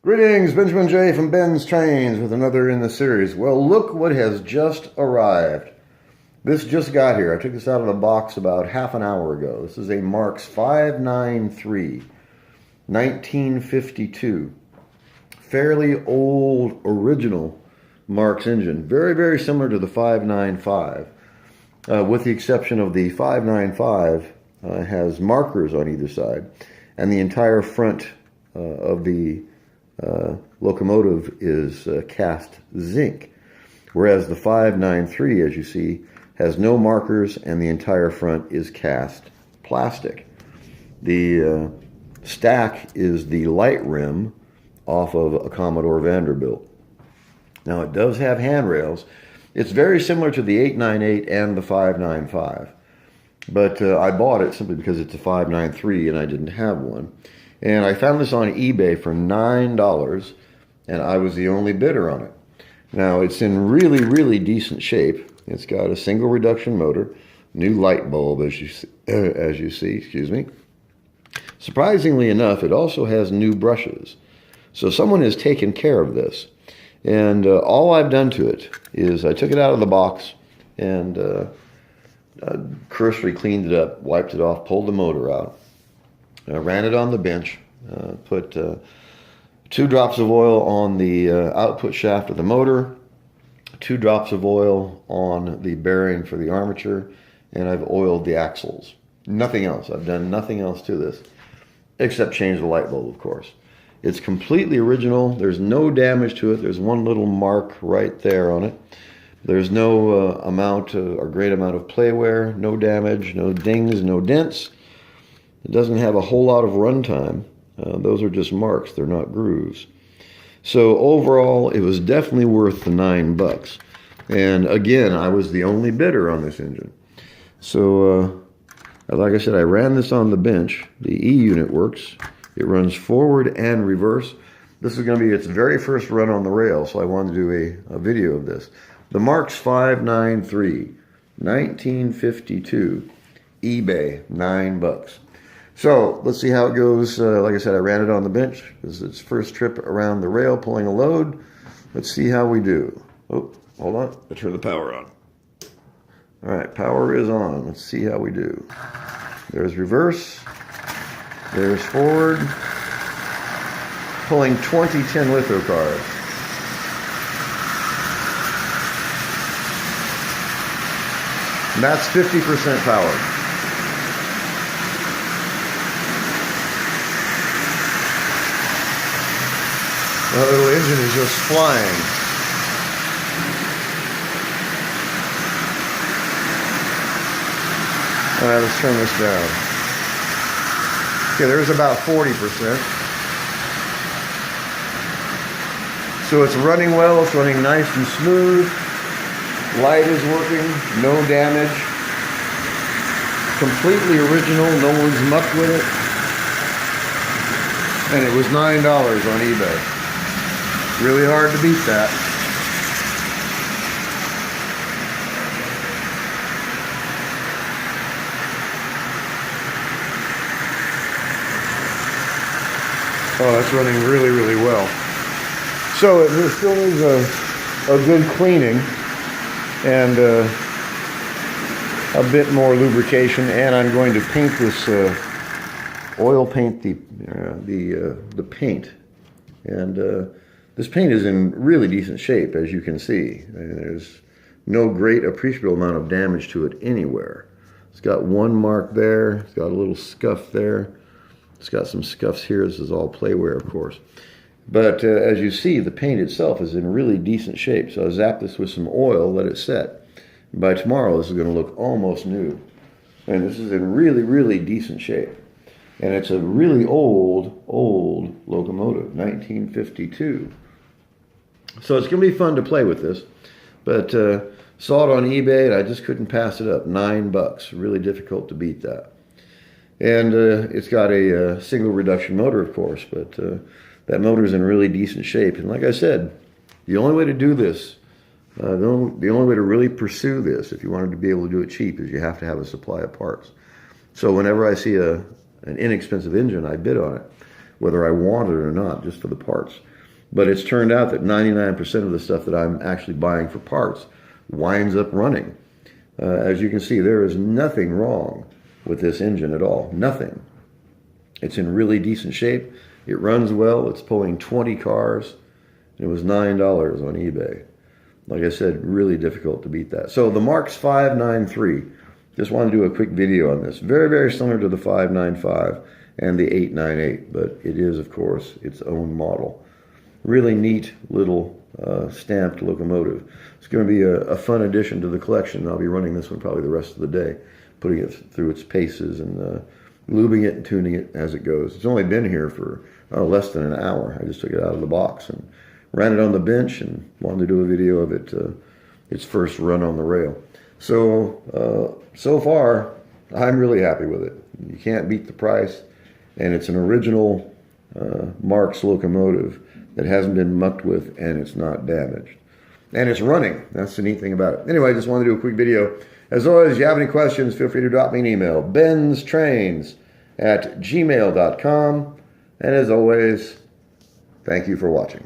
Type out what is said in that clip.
Greetings, Benjamin J. from Ben's Trains with another in the series. Well, look what has just arrived. This just got here. I took this out of the box about half an hour ago. This is a Marx 593, 1952. Fairly old, original Marx engine. Very, very similar to the 595, with the exception of the 595 has markers on either side, and the entire front of the locomotive is cast zinc, whereas the 593, as you see, has no markers and the entire front is cast plastic. The stack is the light rim off of a Commodore Vanderbilt. Now it does have handrails. It's very similar to the 898 and the 595, but I bought it simply because it's a 593 and I didn't have one. And I found this on eBay for $9, and I was the only bidder on it. Now, it's in really, really decent shape. It's got a single reduction motor, new light bulb, as you see. Surprisingly enough, it also has new brushes. So someone has taken care of this. And all I've done to it is I took it out of the box and cursory cleaned it up, wiped it off, pulled the motor out. I ran it on the bench, put 2 drops of oil on the output shaft of the motor, 2 drops of oil on the bearing for the armature, and I've oiled the axles. Nothing else. I've done nothing else to this, except change the light bulb, of course. It's completely original. There's no damage to it. There's one little mark right there on it. There's no amount or great amount of play wear, no damage, no dings, no dents. It doesn't have a whole lot of runtime. Those are just marks. They're not grooves. So overall, it was definitely worth the $9. And again, I was the only bidder on this engine. So, like I said, I ran this on the bench. The E unit works. It runs forward and reverse. This is going to be its very first run on the rail, so I wanted to do a video of this. The Marx 593, 1952, eBay, $9. So let's see how it goes. Like I said, I ran it on the bench. This is its first trip around the rail pulling a load. Let's see how we do. Oh, hold on. I turn the power on. All right, power is on. Let's see how we do. There's reverse. There's forward. Pulling 2010 litho cars. And that's 50% power. The little engine is just flying. All right, let's turn this down. Okay, there's about 40%. So it's running well, it's running nice and smooth. Light is working, no damage. Completely original, no one's mucked with it. And it was $9 on eBay. Really hard to beat that. Oh, that's running really, really well. So it still needs a good cleaning and a bit more lubrication, and I'm going to paint this, oil paint the paint. And this paint is in really decent shape, as you can see. There's no great appreciable amount of damage to it anywhere. It's got one mark there. It's got a little scuff there. It's got some scuffs here. This is all playwear, of course. But as you see, the paint itself is in really decent shape. So I zap this with some oil, let it set. By tomorrow, this is going to look almost new. And this is in really, really decent shape. And it's a really old locomotive, 1952. So it's going to be fun to play with this. But saw it on eBay, and I just couldn't pass it up. $9. Really difficult to beat that. And it's got a single reduction motor, of course, but that motor's in really decent shape. And like I said, the only way to do this, the only way to really pursue this, if you wanted to be able to do it cheap, is you have to have a supply of parts. So whenever I see an inexpensive engine, I bid on it, whether I want it or not, just for the parts. But it's turned out that 99% of the stuff that I'm actually buying for parts winds up running. As you can see, there is nothing wrong with this engine at all. Nothing. It's in really decent shape. It runs well. It's pulling 20 cars. And it was $9 on eBay. Like I said, really difficult to beat that. So the Marx 593. Just want to do a quick video on this. Very, very similar to the 595 and the 898. But it is, of course, its own model. Really neat little stamped locomotive. It's going to be a fun addition to the collection. I'll be running this one probably the rest of the day, putting it through its paces and lubing it and tuning it as it goes. It's only been here for less than an hour. I just took it out of the box and ran it on the bench and wanted to do a video of it, its first run on the rail. So, so far, I'm really happy with it. You can't beat the price, and it's an original Marx locomotive that hasn't been mucked with, and it's not damaged. And it's running. That's the neat thing about it. Anyway, I just wanted to do a quick video. As always, if you have any questions, feel free to drop me an email. BENZTRAINZ@gmail.com. And as always, thank you for watching.